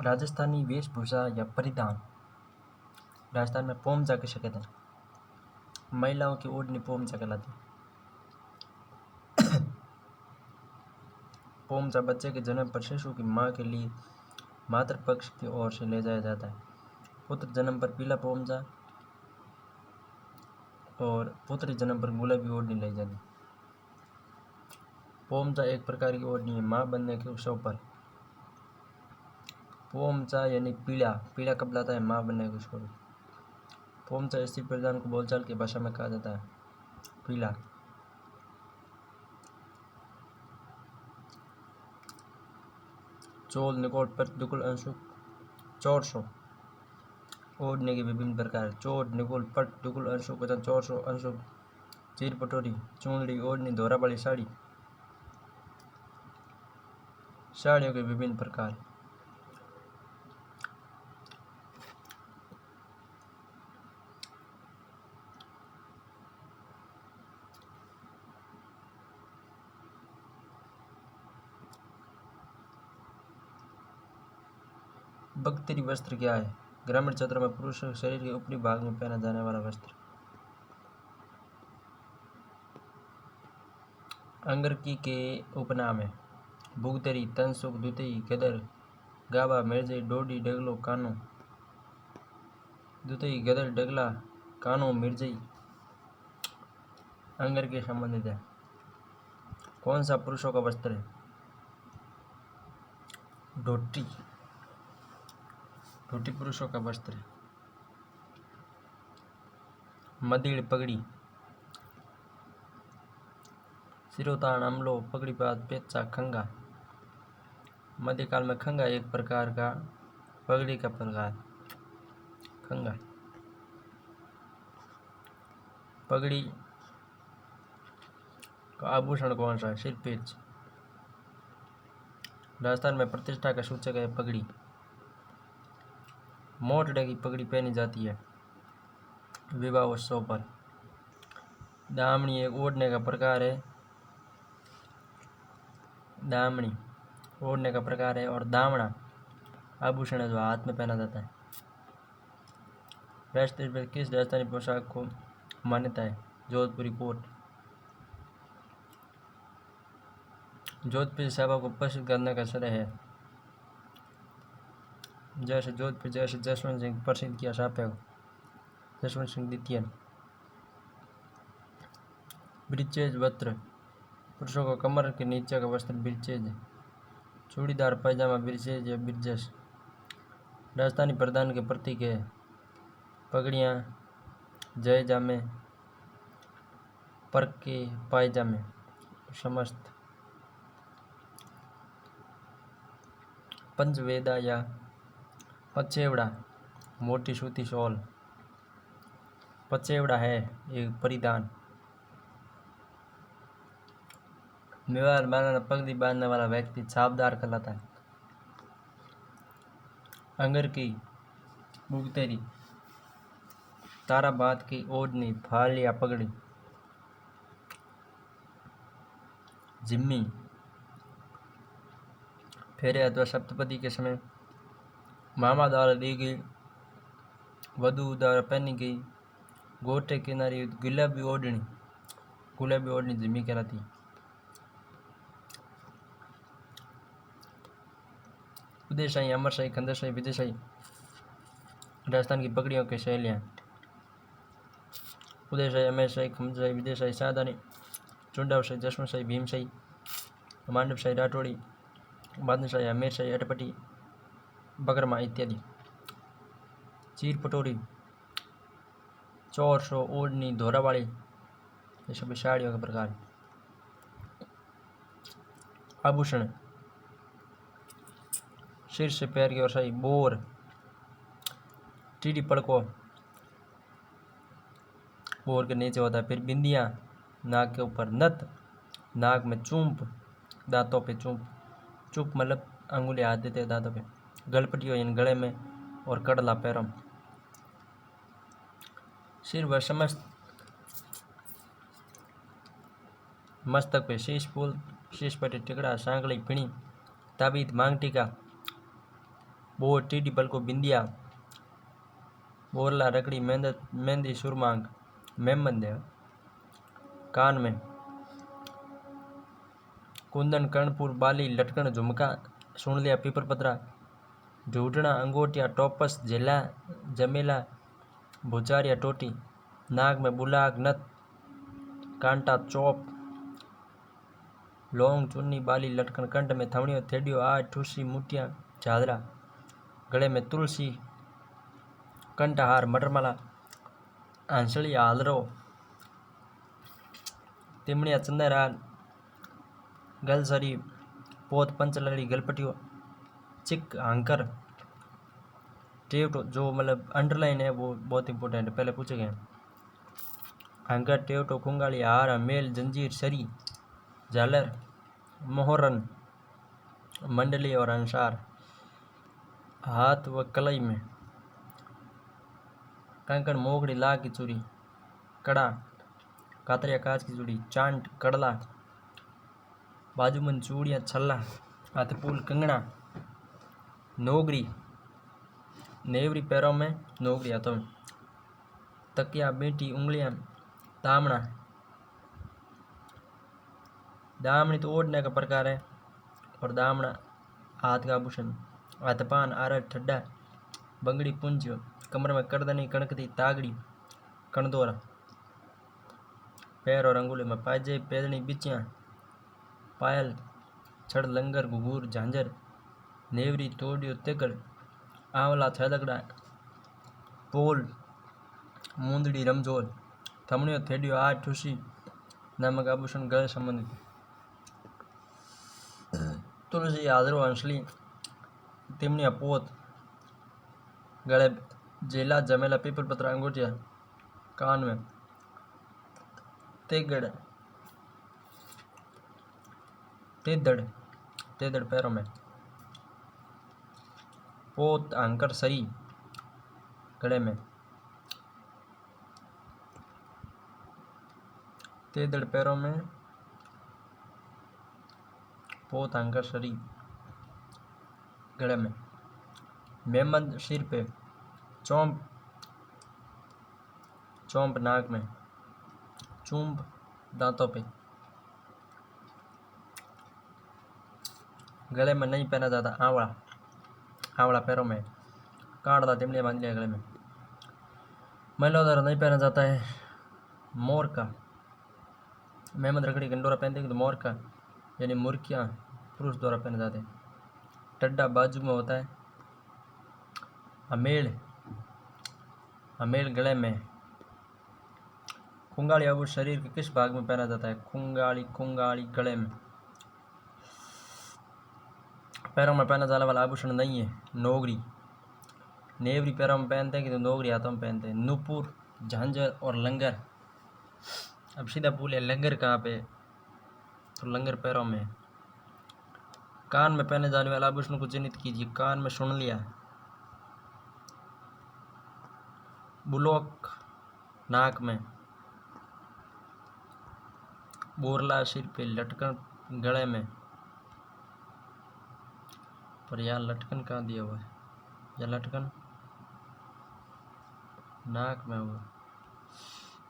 राजस्थानी वेशभूषा या परिधान। राजस्थान में पोमजा किसे कहते हैं? महिलाओं की ओढ़नी पोमजा कहलाती है। पोमजा बच्चे के जन्म पर शिशु की मां के लिए मातृपक्ष की ओर से ले जाया जाता है। पुत्र जन्म पर पीला पोमजा और पुत्री जन्म पर गुलाबी ओढ़नी लाई जाती है। पोमजा एक प्रकार की ओढ़नी है मां बनने के उत्सव पर। पोमजा यानी पीला, पीला कब लाता है? मां बनने के उत्सव पर। पोमजा स्त्री परिधान को बोलचाल की भाषा में कहा जाता है पीला। चोल, निकोट, पट, दुकुल, अंशुक, चौरसो ओढ़ने के विभिन्न प्रकार। चोट, निकुल, पट, दुकुल, अंशुक, चौरसो, अंशुक, चीर पटोरी, चूंदड़ी, ओढ़नी, धोराबाड़ी साड़ी। साड़ियों के विभिन्न प्रकार। बख्तरी वस्त्र क्या है? ग्रामीण क्षेत्रों में पुरुष शरीर के ऊपरी भाग में पहना जाने वाला वस्त्र। अंगरकी के उपनाम है भुगतरी, तनसुक, दुतई, गदर, गाबा, मिर्जई, डोडी, डगलो, कानो। दुतई, गदर, डगला, कानो, मिर्जई अंगर के संबंधित है। कौन सा पुरुषों का वस्त्र है? धोती। धोती पुरुषों का वस्त्र है। मदिड़, पगड़ी, सिरोतान, अमलो, पगड़ी पात, पेचा, खंगा। मध्यकाल में खंगा एक प्रकार का पगड़ी का प्रकार। खंगा पगड़ी का आभूषण कौन सा है? सिरपेच। राजस्थान में प्रतिष्ठा का सूचक है पगड़ी। मोटड़े की पगड़ी पहनी जाती है विवाह उत्सव पर। दामनी एक ओढ़ने का प्रकार है। दामनी ओढ़ने का प्रकार है और दामना आभूषण है जो हाथ में पहना जाता है। राष्ट्रीय किस राजस्थानी पोशाक को मान्यता है? जोधपुरी कोट। जोधपुरी सेवा को प्रसिद्ध करने का श्रेय है जैसे जोधपुर जैसे जसवंत सिंह प्रसिद्ध किया छापे को, जसवंत सिंह द्वितीय। ब्रीचेज वस्त्र पुरुषों को कमर के नीचे का वस्त्र ब्रीचेज है। चूड़ीदार पैजामा ब्रीचेज या ब्रिजेस। राजस्थानी प्रधान के प्रतीक है पगड़ियाँ, जयजामे, परके, पायजामे, समस्त। पंचवेदा या पचेवड़ा मोटी सूती शॉल। पचेवड़ा है एक परिधान। मेवाड़ बांधना पगड़ी बांधने वाला व्यक्ति छापदार कहलाता है। अंगर की भुगतेरी, ताराबाद की ओढ़नी, फाल या पगड़ी। जिम्मी फेरे अथवा सप्तपदी के समय मामा द्वारा दी गई वधु द्वारा पहनी गई गोटे किनारी गुलाबी ओढ़नी। गुलाबी ओढ़नी जिम्मी कहलाती है। उदयशाही, अमरशाही, खंडरशाही, विजयशाही राजस्थान की पगड़ियों के शैलियाँ। उदयशाही, अमरशाही, खंडरशाही, विजयशाही, साधानी, चुंडावशाही, जसवंतशाही, भीमशाही, मांडवशाही, राठौड़ी, बादशाही, अमीरशाही, अटपटी, बगरमा इत्यादि। चीर पटोरी, चौरसो, ओढ़नी, धोराबाड़ी ये सभी साड़ियों के प्रकार। आभूषण सिर से पैर की ओर सही बोर, टीडी पड़को बोर के नीचे होता है। फिर बिंदियाँ नाक के ऊपर, नथ नाक में, चूंप दांतों पे, चूंप चुप मतलब अंगुली हाथ देते हैं दांतों पे, गलपटियों इन गले में और कड़ला पैरों में। सिर व समस्त मस्तक पे शीश फूल, शीश पट्टी, टिकड़ा, सांकड़ी, पिणी, ताबीत, मांग टीका, बोर टीडी पलको बिंदिया, बोरला रकड़ी मेहंदी सुरमांग मेमंद है। कान में कुंदन कर्णपुर बाली लटकन झुमका सुन लिया पीपर पतरा, ढूंढना अंगोटिया टोपस झेला जमेला भुचारिया टोटी, नाक में बुलाग नथ कांटा चौप, लौंग चुन्नी बाली लटकन, कंठ में थमड़ियों थेडियो आज ठूसी मुठिया झादरा, गले में तुलसी कंठहार मटरमाला, हंसली हालरो तिमड़िया चंदराल, गलसरी पोत पंचलड़ी गलपटियो, चिक हांकर टेवटो, जो मतलब अंडरलाइन है वो बहुत इंपॉर्टेंट है, पहले पूछे गए। हांकर टेवटो कुंगाली हार मेल जंजीर सरी झालर मोहरन मंडली और अंसार, हाथ व कलई में कंकण मोगड़ी लाग की चूड़ी, कड़ा कातरिया कांच की चूड़ी, चांट कड़ला बाजूमन चूड़ियाँ छल्ला, हाथपुल कंगना, नोगरी नेवरी पैरों में नोगरी हाथों में, तकिया बेटी उंगलियां, दामना दामनी तो ओढ़ने का प्रकार है और दामना हाथ का आभूषण, हाथपान आरज ठड्डा बंगड़ी पुंजियो, कमर में करदनी कणकती तागड़ी कणदोरा, पैर और अंगुली में पाजे पैदनी बिचियाँ, पायल छड़ लंगर घुघूर झांझर, नेवरी तोड़ियो तेकड़, आंवला छदकड़ा पोल मूंदड़ी रमझोल, थमड़ियो थेडियो आज ठूसी नामक आभूषण गले संबंधित, तुलसी हादरो हंसली तिमड़िया पोत, गले जेला जमेला पीपल पत्रा अंगूठिया, कान में तेगड़ तेदड़ तेदड़ पैरों में, पोत हांकर सरी गले में, तेदड़ पैरों में पोत हांकर सरी गले में, मेमंद सिर पे, चौंप चौंप नाक में, चूंब दांतों पे, गले में नहीं पहना जाता आंवला आंवला पैरों में, कांटदा तिमड़िया बांध लिया गले में, महिलाओं द्वारा नहीं पहना जाता है मोर का, मेमंद रखड़ी गंडोरा पहनते हैं तो मोर का यानी मुर्कियाँ पुरुष द्वारा पहने जाते हैं, टड्डा बाजू में होता है, हमेल हमेल गले में, खुंगाली आभूषण शरीर के किस भाग में पहना जाता है, खुंगाली गले में, पैरों में पहना जाने वाला आभूषण नहीं है नोगरी, नेवरी पैरों में पहनते हैं कि तो नोगरी हाथों में पहनते हैं, नूपुर झांझर और लंगर। अब सीधा बोले लंगर कहाँ पे, तो लंगर पैरों में। कान में पहने जाने वाला आभूषण को चिन्हित कीजिए, कान में सुन लिया, बुलोक नाक में, बोरला सिर पे, लटकन गले में, पर यहाँ लटकन कहाँ दिया हुआ है, या लटकन नाक में हुआ,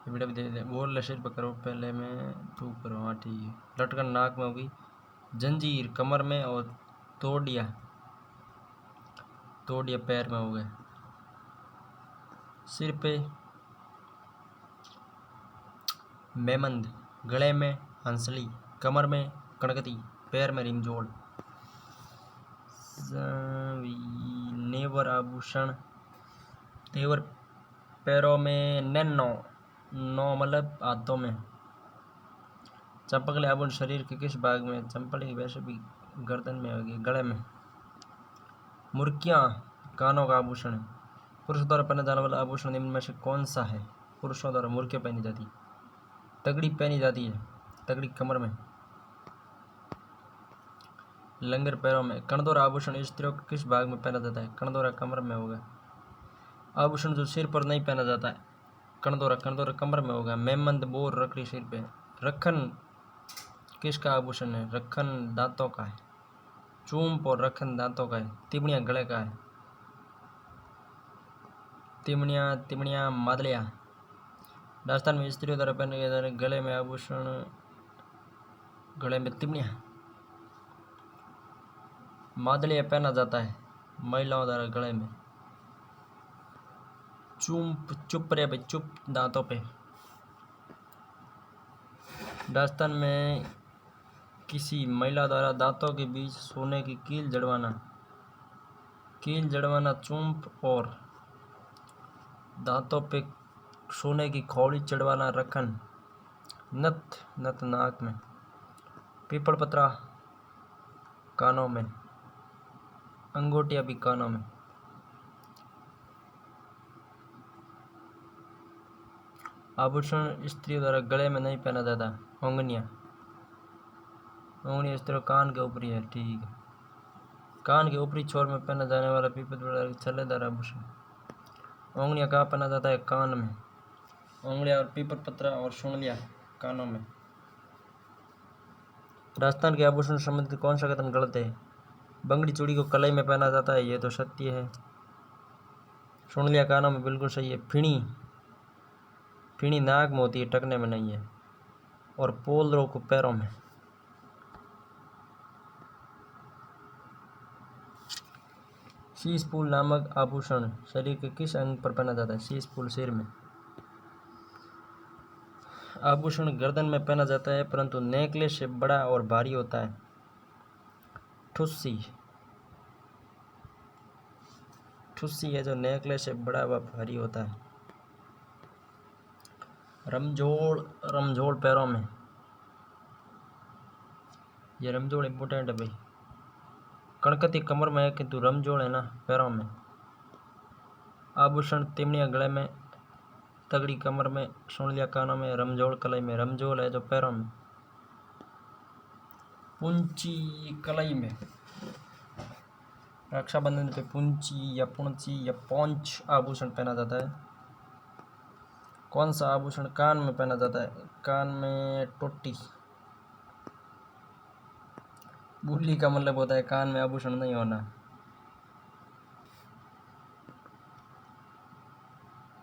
बेटा भी दे दे, बोरला सिर पे करो पहले में तू करो, हाँ ठीक है, लटकन नाक में होगी, जंजीर कमर में और तोड़िया पैर में हो गए, सिर पे मेमंद, गले में हंसली, कमर में कणकती, पैर में रिमझोल, नेवर आभूषण, तेवर पैरों में नैनो नौ मतलब हाथों में, चंपकली आभूषण शरीर के किस भाग में, चंपकली वैसे भी गर्दन में होगी, गले में, मुर्कियाँ कानों का आभूषण, पुरुष द्वारा पहने जाने वाला आभूषण निम्न में से कौन सा है, पुरुषों द्वारा मुर्कियाँ पहनी जाती, तगड़ी पहनी जाती है, तगड़ी कमर में, लंगर पैरों में, कणदोरा आभूषण स्त्रियों के किस भाग में पहना जाता है, कणदोरा कमर में होगा, आभूषण जो सिर पर नहीं पहना जाता है, कणदोरा कमर में होगा, मेमंद बोर रकड़ी सिर पे, रखन किसका आभूषण है, रखन दांतों का है, चूंप और रखन दांतों का है, तिबड़ियाँ गले का है, तिमड़िया तिमड़िया मादलिया। राजस्थान में स्त्रियों द्वारा पहने गए गले में आभूषण, गले में तिमड़िया मादलिया पहना जाता है महिलाओं द्वारा गले में। चुप चुप रे भाई चुप, दांतों पे। राजस्थान में किसी महिला द्वारा दांतों के बीच सोने की कील जड़वाना चुंप और दांतों पे सोने की खौड़ी चढ़वाना रखन। नथ नाक में। पीपल पत्रा कानों में। अंगूठिया भी कानों में। आभूषण स्त्रियों द्वारा गले में नहीं पहना जाता। उंगलियां स्त्रियों कान के ऊपरी है, ठीक है। कान के ऊपरी छोर में पहना जाने वाला पीपल छल्लेदार आभूषण। उंगलियां कहाँ पहना जाता है? कान में। उंगलियां और पीपल पत्रा और सुंडलियां कानों में। राजस्थान के आभूषण संबंधित कौन सा कथन गलत है? बंगड़ी चूड़ी को कलाई में पहना जाता है, ये तो सत्य है। सुंडलियां कानों में, बिल्कुल सही है। फिणी नाक में होती है, टकने में नहीं है। और पोलरों को पैरों में। शीशफूल नामक आभूषण शरीर के किस अंग पर पहना जाता है? शीशफूल सिर में। आभूषण गर्दन में पहना जाता है परंतु नेकलेस से बड़ा और भारी होता है। ठुस्सी है जो नेकलेस से बड़ा व भारी होता है। रमझोल पैरों में। ये रमझोल इंपोर्टेंट है भाई। कणकती कमर में है किंतु रमझोल है ना पैरों में। आभूषण तिमड़िया गले में, तगड़ी कमर में, सुंडलिया कानों में, रमझोल कलाई में। रमझोल है जो पैरों में। पुंची कलाई में। रक्षाबंधन पे पुंची या पुंची या पौंच आभूषण पहना जाता है। कौन सा आभूषण कान में पहना जाता है? कान में टोटी। बुल्ली का मतलब होता है कान में आभूषण नहीं होना।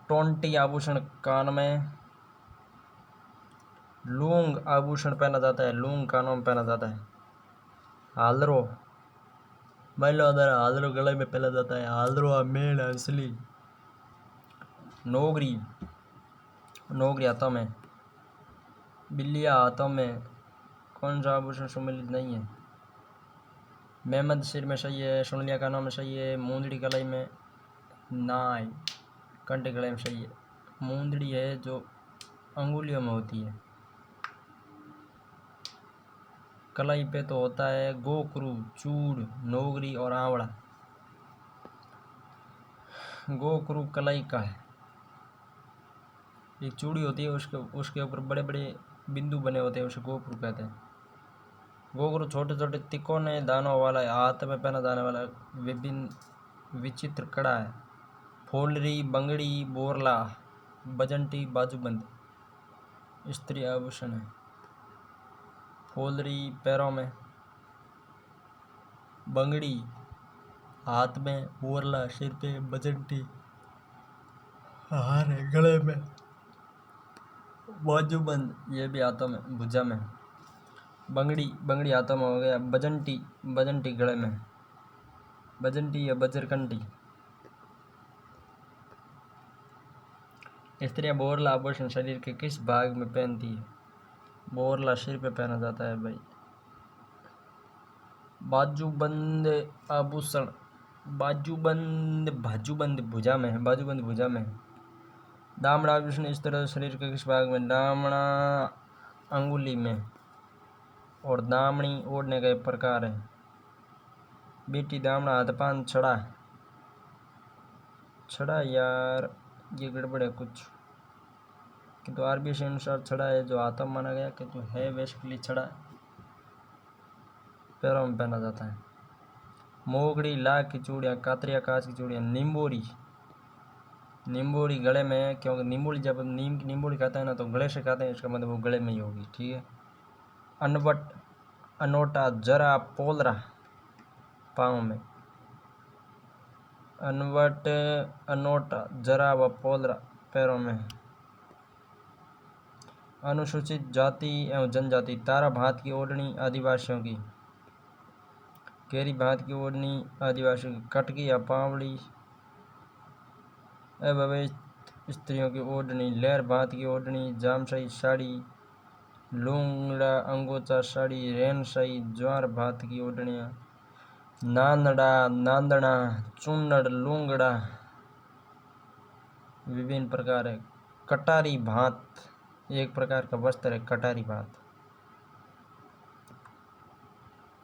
टोंटी आभूषण कान में। लूंग आभूषण पहना जाता है, लूंग कानों में पहना जाता है। हालरो महिला द्वारा हालरो गले में पहना जाता है। हालरो मेल हंसली। नोगरी हाथों में। बिल्लिया हाथों में। कौन सा आभूषण सम्मिलित नहीं है? मेहमद सिर में सही है। सुंडलिया कानों में सही है। मूंदड़ी कलाई में, नाई कंटे गले में सही है। मूंदड़ी है जो अंगुलियों में होती है। कलाई पे तो होता है गोकरू, चूड़, नोगरी और आंवला। गोकरू कलाई का है। एक चूड़ी होती है, उसके ऊपर बड़े बड़े बिंदु बने होते हैं, उसे गोकरू कहते हैं। गोकरू छोटे छोटे तिकोने दानों वाला हाथ में पहना जाने वाला विभिन्न विचित्र कड़ा है। फूलरी, बंगड़ी, बोरला, बजंटी, बाजूबंद स्त्री आभूषण है। फूलरी पैरों में, बंगड़ी हाथ में, बोरला सिर पे, बजंटी हार है गले में, बाजूबंद ये भी हाथों में, भुजा में। बंगड़ी हाथों में हो गया। बजंटी गले में। बजंटी या बजरकंटी। स्त्रियां बोरला आभूषण शरीर के किस भाग में पहनती है? बोरला सिर पे पहना जाता है भाई। बाजूबंद आभूषण, बाजूबंद भुजा में है। बाजूबंद भुजा में है। दामड़ा आभूषण इस तरह शरीर के किस भाग में? दामड़ा अंगुली में। और दामनी ओढ़ने का एक प्रकार है। बेटी दामड़ा हाथ पान छड़ा यार ये गड़बड़ है कुछ, किंतु आरबीआई अनुसार छड़ा है जो हाथों में माना गया, किंतु है बेसिकली छड़ा पैरों में पहना जाता है। मोगड़ी लाख की चूड़ियाँ, कातरिया कांच की चूड़ियाँ। निम्बोरी गले में, क्योंकि निम्बोली जब नीम की निम्बोली खाता है ना तो गले से खाते हैं, इसका मतलब वो गले में ही होगी, ठीक है। अनबट, अनोटा, जरा, पोलरा पाँव में। अनवट, अनोट, जरा व पोलरा पैरों में। अनुसूचित जाति एवं जनजाति, तारा भात की ओढ़नी आदिवासियों की, केरी भात की ओढ़नी आदिवासियों की, कटकी या पावड़ी अविवाहित स्त्रियों की ओढ़नी, लहर भात की ओढ़नी, जामशाही साड़ी, लूंगड़ा अंगोचा साड़ी, रेनशाही ज्वार भात की ओढ़नियाँ, नांदड़ा, नांदना, चुन्नड़, लूंगड़ा विभिन्न प्रकार है। कटारी भात एक प्रकार का वस्त्र है, कटारी भात।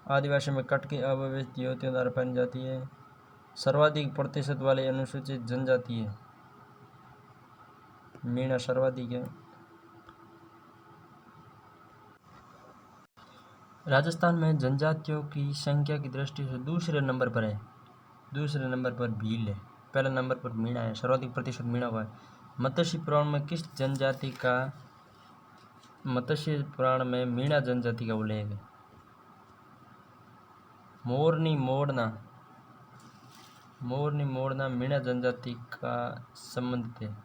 आदिवासी में कटकी अविवाहित युवतियों द्वारा पहनी जाती है। सर्वाधिक प्रतिशत वाली अनुसूचित जनजाति है, मीणा सर्वाधिक है। राजस्थान में जनजातियों की संख्या की दृष्टि से दूसरे नंबर पर है। दूसरे नंबर पर भील है, पहले नंबर पर मीणा है, सर्वाधिक प्रतिशत मीणा हुआ है। मत्स्य पुराण में किस जनजाति का, मत्स्य पुराण में मीणा जनजाति का उल्लेख है। मोरनी मोड़ना, मोरनी मोड़ना मीणा जनजाति का संबंधित है।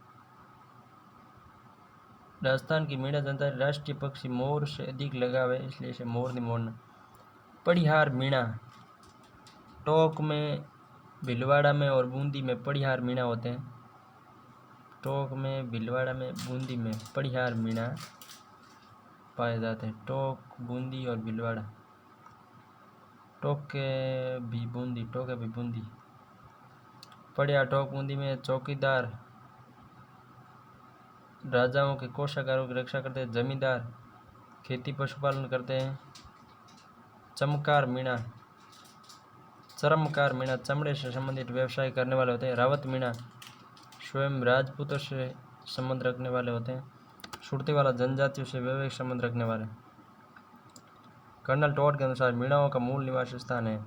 राजस्थान की मीणा जनजाति राष्ट्रीय पक्षी मोर से अधिक लगाव है, इसलिए इसे मोरनी मोड़ना। पड़िहार मीणा, टोंक में, भीलवाड़ा में और बूंदी में पड़िहार मीणा होते हैं। टोंक में, भीलवाड़ा में, बूंदी में पड़िहार मीणा पाए जाते हैं। टोंक, बूंदी और भीलवाड़ा। टोंक के भी बूंदी, टोंक भी बूंदी। पड़िहार टोंक बूंदी में चौकीदार राजाओं के कोषागारों की रक्षा करते हैं। जमींदार खेती पशुपालन करते हैं। चमकार मीणा, चरमकार मीणा चमड़े से संबंधित व्यवसाय करने वाले होते हैं। रावत मीणा स्वयं राजपूतों से संबंध रखने वाले होते हैं। सुरती वाला जनजातियों से वैवाहिक संबंध रखने वाले। कर्नल टॉड के अनुसार मीणाओं का मूल निवास स्थान है।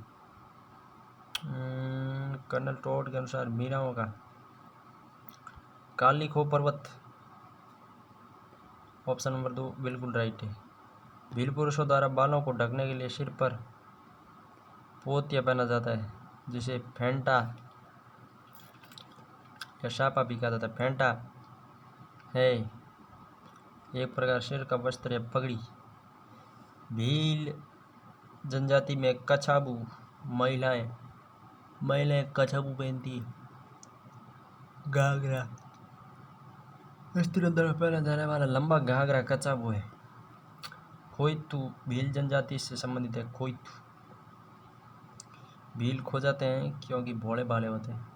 कर्नल टॉड के अनुसार मीणाओं का काली खो पर्वत, ऑप्शन नंबर 2 बिल्कुल राइट है। भील पुरुषों द्वारा बालों को ढकने के लिए सिर पर पोतिया पहना जाता है, जिसे फेंटा या शापा भी कहा जाता है। फेंटा है एक प्रकार सिर का वस्त्र या पगड़ी। भील जनजाति में कछाबू, महिलाएं कछाबू पहनती है। घाघरा स्त्रियों द्वारा पहना जाने वाला लंबा घाघरा कछाबू है। खोइतू भील जनजाति से संबंधित है। खोइतू भील खो जाते हैं क्योंकि भोले भाले होते हैं।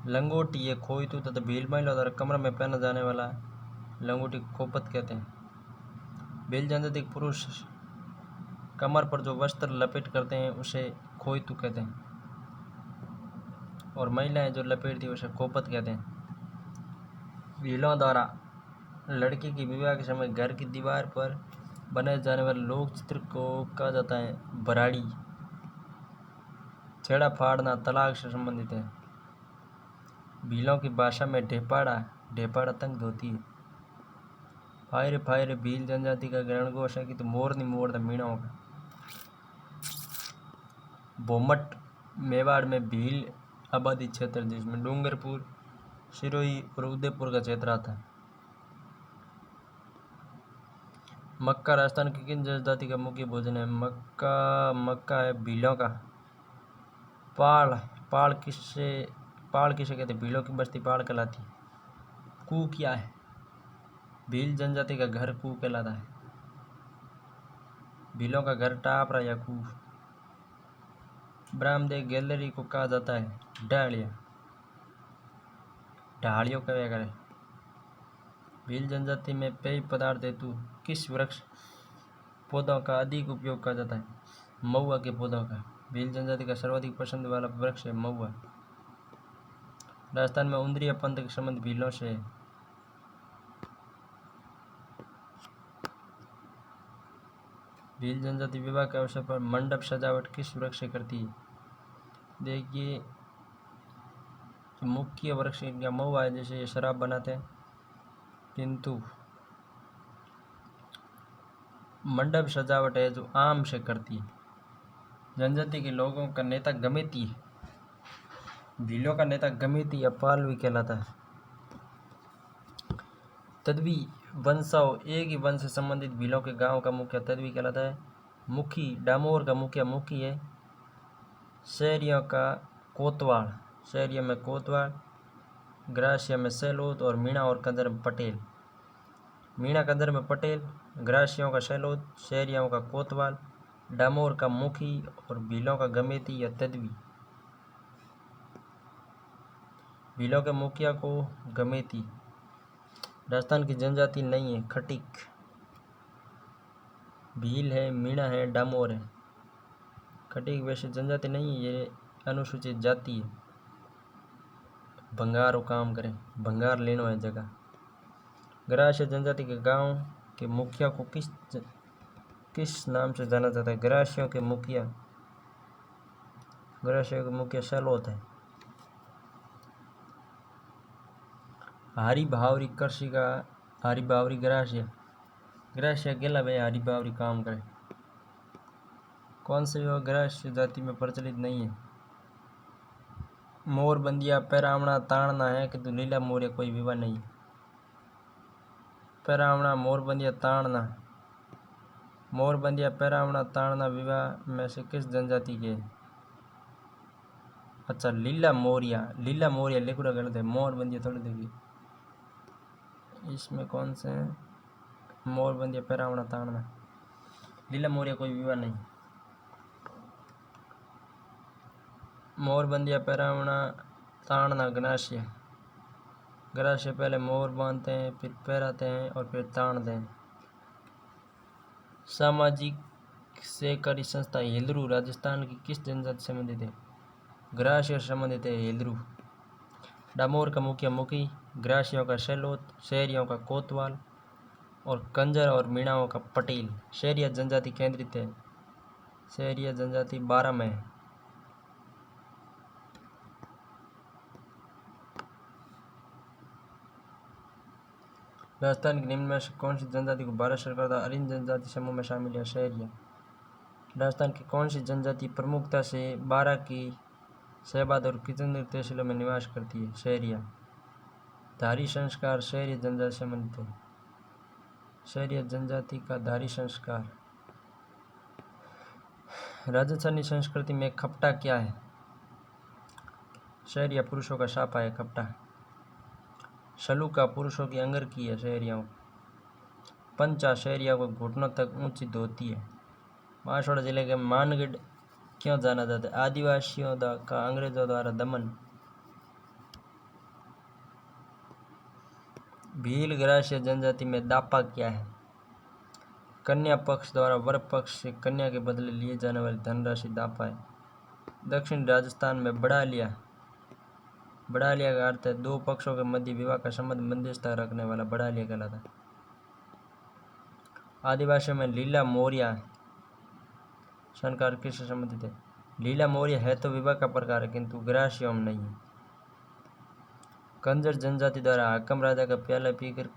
लंगोटी ये खोइतू तथा भील महिला द्वारा कमर में पहना जाने वाला लंगोटी खोपत कहते हैं। भील जनजाति के पुरुष कमर पर जो वस्त्र लपेट करते हैं उसे खोइतू कहते हैं, और महिलाएं जो लपेटती है उसे खोपत कहते हैं। भीलों द्वारा लड़की के विवाह के समय घर की दीवार पर बनाए जाने वाले लोक चित्र को कहा जाता है बराड़ी। छेड़ा फाड़ना तलाक से संबंधित है। भीलों की भाषा में ढेपाड़ा तंग धोती है। फायर फायर भील जनजाति का गणघोष है कि तो मोरनी मोड़ना मीणा होगा। भोमट मेवाड़ में भील आबादी क्षेत्र, जिसमें डूंगरपुर, सिरोही और उदयपुर का क्षेत्र आता है। मक्का राजस्थान की किन जनजाति का मुख्य भोजन है। मक्का है भीलों का। पाल किसे कहते हैं। भीलों की बस्ती पाल कहलाती है। कू क्या है। भील जनजाति का घर कू कहलाता है। भीलों का घर टापरा या कू। ब्रह्मदेव गैलरी को कहा जाता है ढालियों का करें। भील जनजाति में पेय पदार्थ हेतु किस वृक्ष पौधों का अधिक उपयोग किया जाता है। महुआ के पौधों का। भील जनजाति का सर्वाधिक पसंद वाला वृक्ष है महुआ। राजस्थान में उंदरिया पंथ के संबंध भीलों से है। भील जनजाति विवाह के अवसर पर मंडप सजावट किस वृक्ष से करती है। देखिए मुख्य वृक्ष इनका महुआ है, जैसे ये शराब बनाते हैं, किंतु मंडप सजावट है जो आम से करती है। जनजाति के लोगों का नेता गमेती है। भीलों का नेता गमेती या पालवी कहलाता है। तद्वी वंशाव, एक ही वंश से संबंधित भीलों के गांव का मुखिया तद्वी कहलाता है। मुखी, डामोर का मुखिया मुखी है। शहरियों का कोतवाल, शहरियों में कोतवाल, ग्रासिया में सैलोत और मीणा और कंजर में पटेल। मीणा कंजर में पटेल, ग्रासियों का सैलोत, शहरियों का कोतवाल, डामोर का मुखी और भीलों का गमेती या तद्वी। भीलों के मुखिया को गमेती। राजस्थान की जनजाति नहीं है, खटिक। भील है, मीणा है, डामोर है। खटिक वैसे जनजाति नहीं है, ये अनुसूचित जाति है। भंगार काम करें, भंगार लेनो है जगह। ग्रास्य जनजाति के गांव के मुखिया को किस नाम से जाना जाता है? ग्रासियों के मुखिया, ग्रासियों के मुखिया सैलोत है। हारी भावरी कृषि का, हारी भावरी ग्रास्य, ग्रास्य अकेला भाई हारी भावरी काम करे। कौन से विवाह ग्रास्य जाति में प्रचलित नहीं है? मोर बंदिया, पैरावणा, ताड़ना है कि तो लीला मोर कोई विवाह नहीं। पैरावणा, मोरबंदिया, ताड़ना। मोरबंदिया, पैरावणा, ताड़ना विवाह में से किस जनजाति के? अच्छा, लीला मोरिया, लीला मोरिया लिखुड़ा गलत है, मोरबंदिया थोड़ी देखिए। इसमें कौन से हैं? मोरबंदिया, पैरावणा, ताड़ना। लीला मोरिया कोई विवाह नहीं। मोरबंदिया, पैरावणा, ताड़ना, ग्रास्य। ग्रास्य पहले मोर बांधते हैं, फिर पैराते हैं और फिर ताड़ते हैं। सामाजिक सहकारी संस्था हेलरू राजस्थान की किस जनजाति से संबंधित है? ग्रास्य से संबंधित है हेलरू। डामोर का मुखिया मुखी, ग्रासियों का सैलोत, शहरियों का कोतवाल और कंजर और मीणाओं का पटेल। शहरिया जनजाति केंद्रित है। शहरिया जनजाति 12 में है। राजस्थान की निम्न में से कौन सी जनजाति को भारत सरकार द्वारा अरिंद जनजाति समूह में शामिल है? शहरिया। राजस्थान की कौन सी जनजाति प्रमुखता से 12 की शहबाद और किचंदर तहसीलों में निवास करती है? शहरिया। धारी संस्कार शहरी जनजाति से संबंधित है। शहरिया जनजाति का धारी संस्कार। राजस्थानी संस्कृति में खपटा क्या है? शहरिया पुरुषों का साफा है खपटा। सलूका पुरुषों की अंगर की है शहरियों। पंचा शहरिया को घुटनों तक ऊंची धोती है। बांसवाड़ा जिले के मानगढ़ क्यों जाना जाता है? आदिवासियों का अंग्रेजों द्वारा दमन। भील ग्रास्य जनजाति में दापा क्या है? कन्या पक्ष द्वारा वर पक्ष से कन्या के बदले लिए जाने वाली धनराशि दापा है। दक्षिण राजस्थान में बड़ालिया, बड़ालिया का अर्थ है दो पक्षों के मध्य विवाह का संबंध मध्यस्थता रखने वाला, बड़ालिया कहलाता है। आदिवासियों में लीला मोरिया संस्कार किससे संबंधित है? लीला मोरिया है तो विवाह का प्रकार है किंतु ग्रासियों में नहीं है। कंजर जनजाति द्वारा हाकम राजा का प्याला पीकर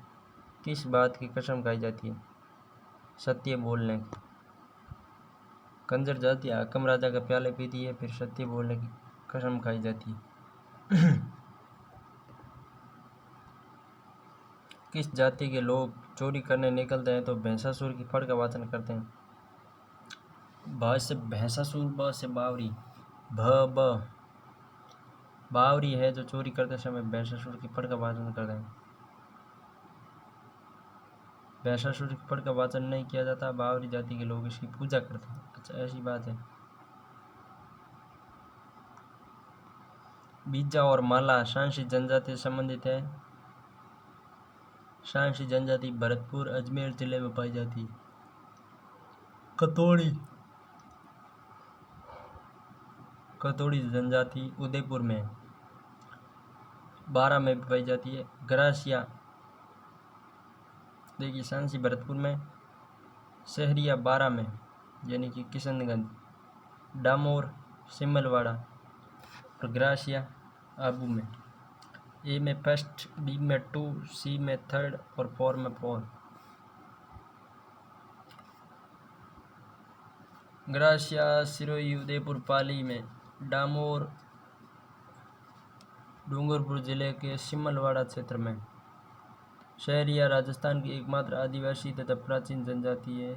किस बात की कसम खाई जाती है? सत्य बोलने की। कंजर जाति हाकम राजा का प्याला पीती है, फिर सत्य बोलने की कसम खाई जाती है। किस जाति के लोग चोरी करने निकलते हैं तो भैंसासुर की फड़ का वाचन करते हैं? भ से भैंसासुर, ब से बावरी, ब बावरी है जो चोरी करते समय भैंसासुर की फड़ का वाचन करते हैं। भैंसासुर की फड़ का वाचन नहीं किया जाता, बावरी जाति के लोग इसकी पूजा करते हैं। अच्छा, ऐसी बात है। बीजा और माला सांशी जनजाति से संबंधित है। सांशी जनजाति भरतपुर अजमेर जिले में पाई जाती है। कतोड़ी, कतोड़ी जनजाति उदयपुर में, 12 में पाई जाती है। ग्रासिया देखिए सांसी भरतपुर में, शहरिया 12 में यानी कि किशनगंज, डामोर सिमलवाड़ा और ग्रासिया आबू में। ए में फर्स्ट, बी में 2, सी में 3rd और 4 में 4। ग्रासिया सिरोही उदयपुर पाली में, डामोर डूंगरपुर जिले के सिमलवाड़ा क्षेत्र में। शहरिया राजस्थान की एकमात्र आदिवासी तथा प्राचीन जनजाति है।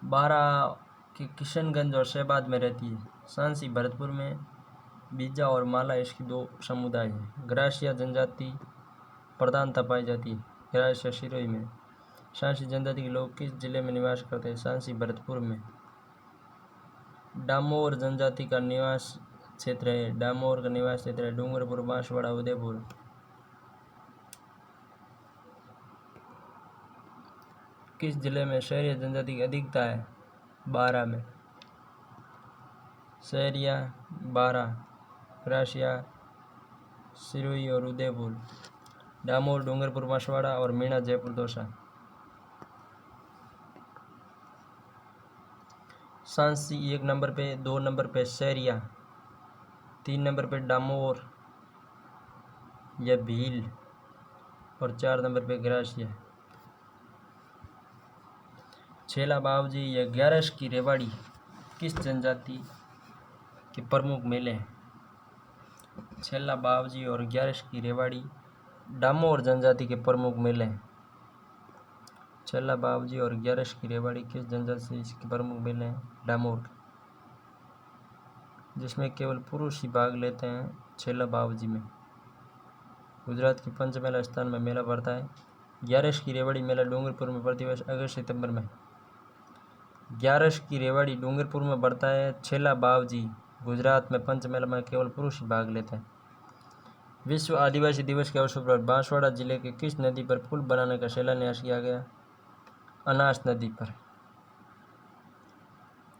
बारा के किशनगंज और शहबाद में रहती है। सांसी भरतपुर में, बीजा और माला इसकी दो समुदाय हैं। ग्रासिया जनजाति प्रधानता पाई जाती है। ग्रासिया सिरोही में। सांसी जनजाति के लोग किस जिले में निवास करते हैं? सांसी भरतपुर में। डामोर जनजाति का निवास क्षेत्र है। डामोर का निवास क्षेत्र है डूंगरपुर, बांसवाड़ा, उदयपुर। किस जिले में शहरिया जनजाति की अधिकता है? बारा में। शहरिया बारा, ग्रासिया सिरोही और उदयपुर। डामोर, डूंगरपुर, बांसवाड़ा और मीणा, जयपुर, दौसा। सांसी 1 नंबर पे, 2 नंबर पे शहरिया, 3 नंबर पे डामोर या भील और 4 नंबर पे ग्रासिया। छेला बावजी या ग्यारस की रेवाड़ी किस जनजाति के प्रमुख मेले हैं? छेला बावजी और ग्यारस की रेवाड़ी डामोर जनजाति के प्रमुख मेले हैं। छेला बावजी और ग्यारस की रेवाड़ी किस जनजाति से इसके प्रमुख मेले हैं? डामोर, जिसमें केवल पुरुष ही भाग लेते हैं। छेला बावजी में। गुजरात की पंचमेला स्थान में मेला पड़ता है। ग्यारस की रेवाड़ी मेला डूंगरपुर में प्रतिवर्ष अगस्त सितंबर में। ग्यारस की रेवाड़ी डूंगरपुर में बढ़ता है। छेला बावजी गुजरात में पंचमेला में केवल पुरुष ही भाग लेते हैं। विश्व आदिवासी दिवस के अवसर पर बांसवाड़ा जिले के किस नदी पर पुल बनाने का शिलान्यास किया गया? अनास नदी पर।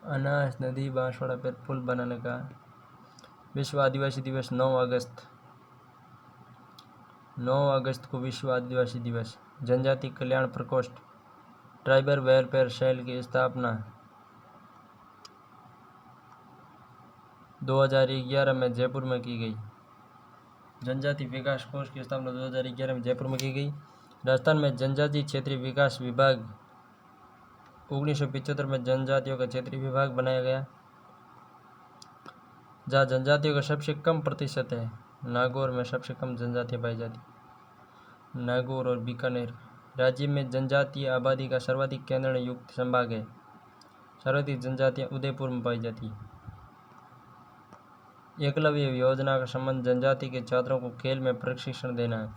अनास नदी बांसवाड़ा पर पुल बनाने का। विश्व आदिवासी दिवस 9 अगस्त। 9 अगस्त को विश्व आदिवासी दिवस। जनजाति कल्याण प्रकोष्ठ ट्राइबल वेलफेयर सेल की स्थापना 2011 में जयपुर में की गई। जनजाति विकास कोष की स्थापना 2011 में जयपुर में की गई। राजस्थान में जनजाति क्षेत्रीय विकास विभाग 1975 में जनजातियों का क्षेत्रीय विभाग बनाया गया। जहाँ जनजातियों का सबसे कम प्रतिशत है, नागौर में सबसे कम जनजातियाँ पाई जाती। नागौर और बीकानेर। राज्य में जनजातीय आबादी का सर्वाधिक केंद्र युक्त संभाग है। सर्वाधिक जनजातियाँ उदयपुर में पाई जाती है। एकलव्य योजना का संबंध जनजाति के छात्रों को खेल में प्रशिक्षण देना है।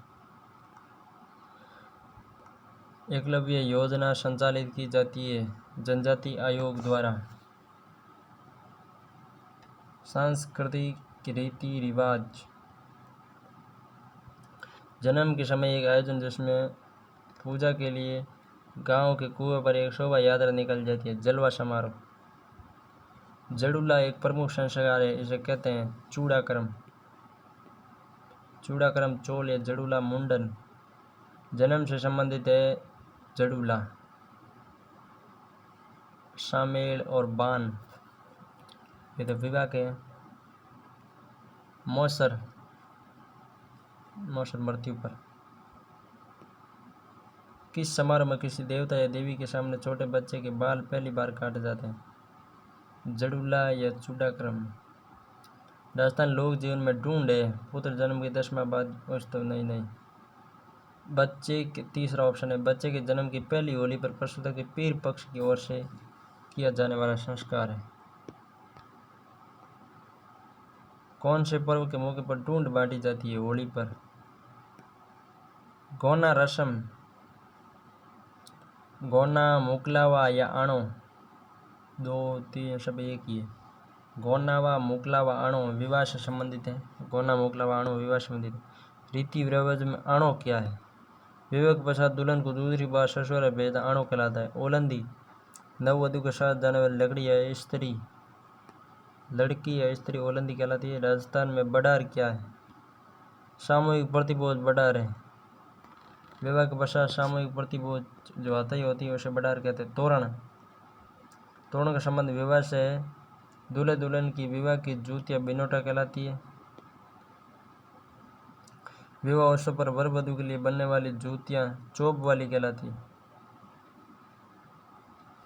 एकलव्य योजना संचालित की जाती है जनजाति आयोग द्वारा। सांस्कृतिक रीति रिवाज। जन्म के समय एक आयोजन जिसमें पूजा के लिए गांव के कुएं पर एक शोभा यात्रा निकल जाती है। जलवा समारोह। जड़ूला एक प्रमुख संस्कार है, इसे कहते हैं चूड़ाक्रम। चूड़ाक्रम, चोल या जड़ूला मुंडन जन्म से संबंधित है। जड़ूला। शामेल और बान ये तो विवाह के हैं। मौसर, मौसर मृत्यु पर। किस समारोह में किसी देवता या देवी के सामने छोटे बच्चे के बाल पहली बार काटे जाते हैं? जड़ूला या चूड़ाक्रम। राजस्थान लोक जीवन में ढूंढ है पुत्र जन्म के 10 माह बाद तो नहीं। बच्चे के तीसरा ऑप्शन है। बच्चे के जन्म की पहली होली पर प्रसूता के पीर पक्ष की ओर से किया जाने वाला संस्कार है। कौन से पर्व के मौके पर ढूंढ बांटी जाती है? होली पर। गौना रस्म। गौना, मुकलावा या आणो 2, 3 सब एक ही है। गौना व मुकलावा आणो विवाह से संबंधित है। गौना, मुकलावा, आणो विवाह से संबंधित है। रीति रिवाज में आणो क्या है? विवाह के पश्चात दुल्हन को दूसरी बार ससुराल भेजना आणो कहलाता है। ओलंदी, नववधु के साथ जाने वाली लकड़ी या स्त्री, लड़की या स्त्री ओलंदी कहलाती है। राजस्थान में बड़ार क्या है? सामूहिक प्रतिभोज बड़ार है। विवाह के पश्चात सामूहिक प्रतिभोज जो आता ही होती है उसे बड़ार कहते हैं। तोरण, तोरण का संबंध विवाह से है। दूल्हे दुल्हन की विवाह की जूतियाँ बिनोटा कहलाती है। विवाह अवसर पर वर वधू के लिए बनने वाली जूतियाँ चोप वाली कहलाती है।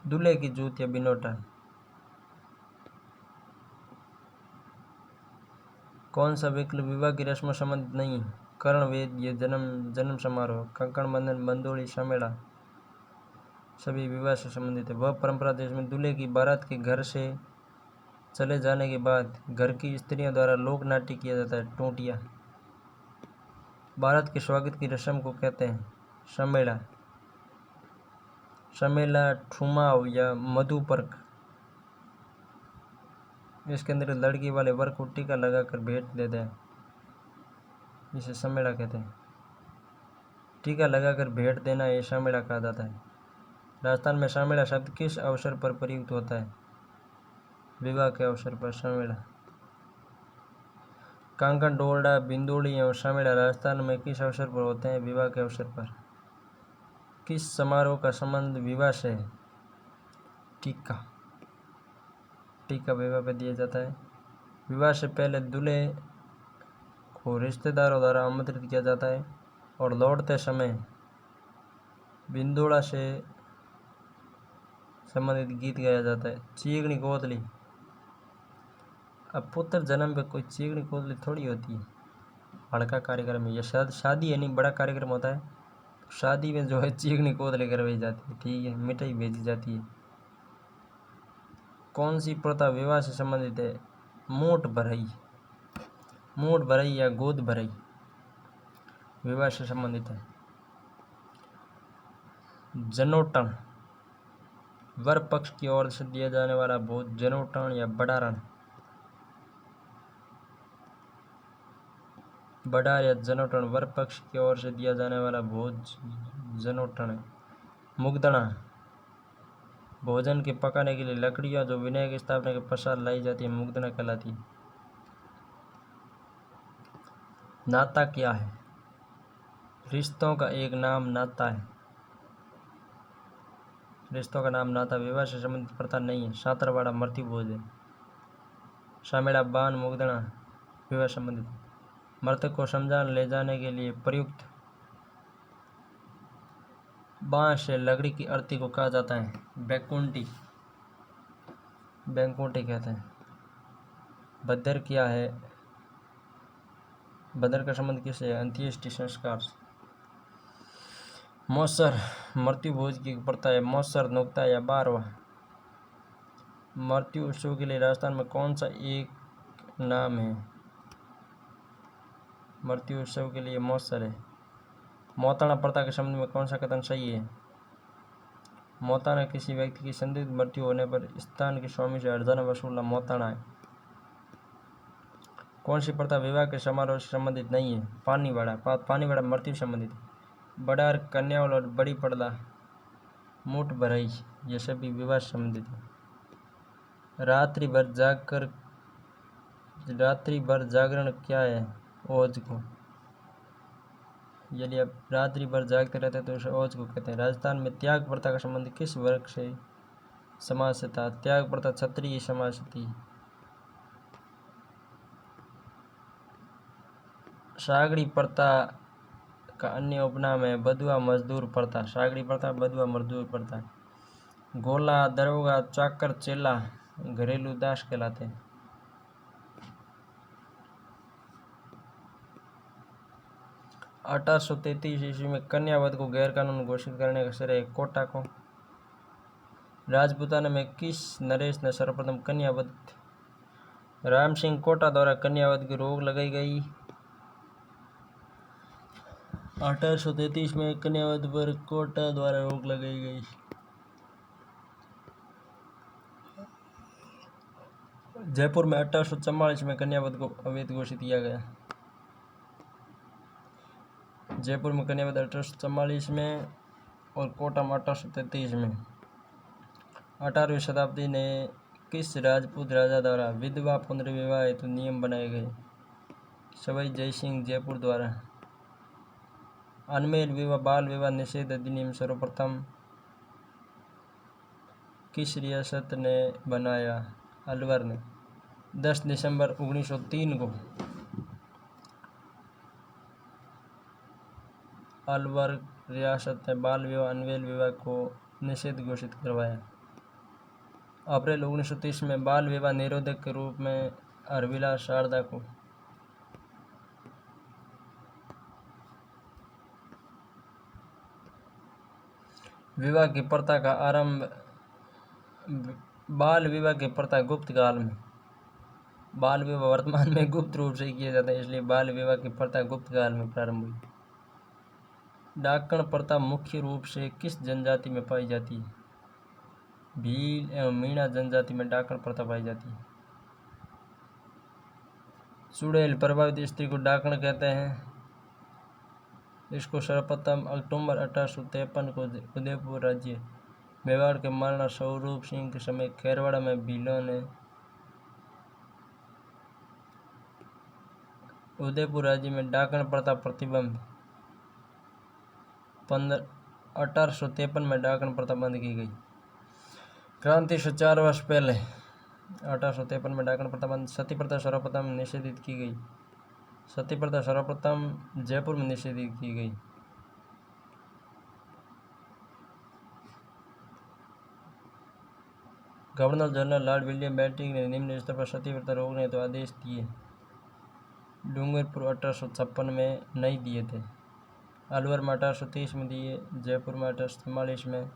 दूल्हे की जूतियाँ बिनोटा। कौन सा विकल्प विवाह की रस्मों संबंधित नहीं है? कर्ण वेद, ये जन्म समारोह, कंकण बंधन, बंदोली, शामेड़ा सभी विवाह से संबंधित है। वह परंपरा जिसमें दूल्हे की बारात के घर से चले जाने के बाद घर की स्त्रियों द्वारा लोक नाट्य किया जाता है, टोंटिया। बारात के स्वागत की रस्म को कहते हैं शामेड़ा। शामेला ठुमाव या मधुपर्क, इसके अंदर लड़की वाले वर को टीका लगाकर भेंट देते हैं, इसे शामेड़ा कहते हैं। टीका लगाकर भेंट देना ये शामेड़ा कहा जाता है। राजस्थान में शामेड़ा शब्द किस अवसर पर प्रयुक्त होता है? विवाह के अवसर पर शामेड़ा। कांकण, डोरडा, बिंदोड़ी और शामेड़ा राजस्थान में किस अवसर पर होते हैं? विवाह के अवसर पर। किस समारोह का संबंध विवाह से है? टीका। टीका विवाह पर दिया जाता है। विवाह से पहले दूल्हे को रिश्तेदारों द्वारा आमंत्रित किया जाता है और लौटते समय बिंदोड़ा से संबंधित गीत गाया जाता है। चीगनी कोतली, अब पुत्र जन्म पे कोई चीगनी कोतली थोड़ी होती है, बड़का कार्यक्रम है। यह शादी है नहीं, बड़ा कार्यक्रम होता है। शादी में जो है चीगनी कोतली करवाई जाती है, ठीक है, मिठाई भेजी जाती है। कौन सी प्रथा विवाह से संबंधित है? मोट भराई। मोट भराई या गोद भराई विवाह से संबंधित है। जनोटन, वर पक्ष की ओर से दिया जाने वाला भोज, जनोटन या बड़ारण। बड़ार या जनोटन, वर पक्ष की ओर से दिया जाने वाला भोज जनोटन है। मुगदना, भोजन के पकाने के लिए लकड़ियां जो विनय की स्थापना के पश्चात लाई जाती है, मुगदना कहलाती है। नाता क्या है? रिश्तों का एक नाम नाता है। रिश्तों का नाम नाता विवाह से संबंधित प्रथा नहीं है। सातरवाड़ा मृत्यु भोज है। शामेड़ा, बान, मुगदना विवाह संबंधित। मृतक को शमशान ले जाने के लिए प्रयुक्त बांस से लकड़ी की अर्थी को कहा जाता है बैकुंठी। बैकुंठी कहते हैं। भद्र क्या है? भद्र का संबंध किससे है? अंत्येष्टि संस्कार से। मौसर, मृत्यु भोज की प्रथा है। मौसर, नुक्ता या बारवा। मृत्यु उत्सव के लिए राजस्थान में कौन सा एक नाम है? मृत्यु उत्सव के लिए मौसर है। मौताना प्रथा के संबंध में कौन सा कथन सही है? मौताना किसी व्यक्ति की संदिग्ध मृत्यु होने पर स्थान के स्वामी से हर्जाना वसूलना मौताना है। कौन सी प्रथा विवाह के समारोह से संबंधित नहीं है? पानीवाड़ा। पानीवाड़ा मृत्यु संबंधित है। बड़ार, कन्यावल और बड़ी पड़दा, मूठ भराई, ये सभी विवाह से संबंधित है। रात्रि भर जागरण क्या है? ओज को। यदि आप रात्रि भर जागते रहते तो उसे ओज को कहते हैं। राजस्थान में त्याग प्रथा का संबंध किस वर्ग से समाज से था? त्याग प्रथा क्षत्रिय समाज से थी। सागड़ी प्रथा का अन्य उपनाम है बधुआ मजदूर प्रथा। सागड़ी प्रथा बधुआ मजदूर प्रथा। गोला, दरोगा, चाकर, चेला घरेलू दास कहलाते हैं। अठारह सौ 33 ईस्वी में कन्यावध को गैर कानून घोषित करने का श्रेय कोटा को। राजपूताना में किस नरेश ने सर्वप्रथम कन्यावध? राम सिंह कोटा द्वारा कन्यावध की रोक लगाई गई। 1833 में कन्यावध पर कोटा द्वारा रोक लगाई गई। जयपुर में 1844 में कन्यावध को अवैध घोषित किया गया। जयपुर में कन्यावध 1844 में और कोटा में 1833 में। 18वीं शताब्दी ने किस राजपूत राजा द्वारा विधवा पुनर्विवाह हेतु नियम बनाए गए? सवाई जयसिंह जयपुर द्वारा। अनमेल विवाह बाल विवाह निषेध अधिनियम सर्वप्रथम किस रियासत ने बनाया? अलवर ने। 10 दिसंबर 1903 को अलवर रियासत ने बाल विवाह अनमेल विवाह को निषेध घोषित करवाया। अप्रैल 1930 में बाल विवाह निरोधक के रूप में हरविलास शारदा को विवाह की प्रथा का आरंभ बाल विवाह की प्रथा गुप्त काल में। बाल विवाह वर्तमान में गुप्त रूप से किया जाता है, इसलिए बाल विवाह की प्रथा गुप्त काल में प्रारंभ हुई। डाकण प्रथा मुख्य रूप से किस जनजाति में पाई जाती है? भील एवं मीणा जनजाति में डाकण प्रथा पाई जाती है। चुड़ैल प्रभावित स्त्री को डाकण कहते हैं। इसको सर्वप्रथम अक्टूबर 1853 को उदयपुर राज्य मेवाड़ के महाराणा स्वरूप सिंह के समय खेरवाड़ा में भीलों ने उदयपुर राज्य में डाकण प्रथा प्रतिबंध 1853 में डाकण प्रथा बंद की गई। क्रांति से 4 वर्ष पहले 1853 में डाकण प्रथा बंद। सती प्रथा सर्वप्रथम निषेधित की गई। सती प्रथा सर्वप्रथम जयपुर में निषेधित की गई। Governor general Lord William Bentinck ने निम्न स्तर पर सती प्रथा रोकने तो आदेश दिए। डूंगरपुर 1856 में नहीं दिए थे। अलवर में 1830 में दिए, जयपुर में 1844 में,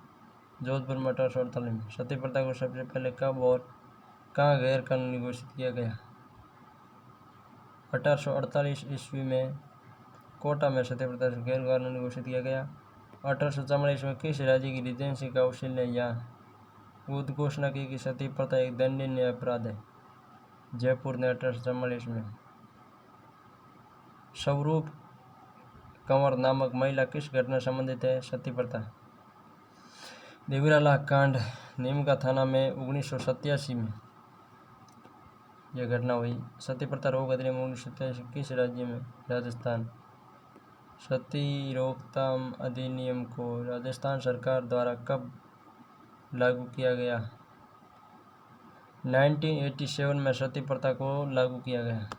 जोधपुर में 1848 में। सती प्रथा को सबसे पहले कब और कहाँ गैर कानूनी घोषित किया गया? 1848 ईस्वी में कोटा में सती प्रथा से गैर कानूनी घोषित किया गया। 1844 में किस राज्य की रीजेंसी काउंसिल ने यहाँ उद्घोषणा की कि सती प्रथा एक दंडनीय अपराध है? जयपुर ने 1844 में। स्वरूप कंवर नामक महिला किस घटना संबंधित है? सती प्रथा। देवीराला कांड नीमका थाना में 1987 में यह घटना हुई। सती प्रथा रोक अधिनियम 1987 किस राज्य में? राजस्थान। सती रोकथाम अधिनियम को राजस्थान सरकार द्वारा कब लागू किया गया? 1987 में सती प्रथा को लागू किया गया।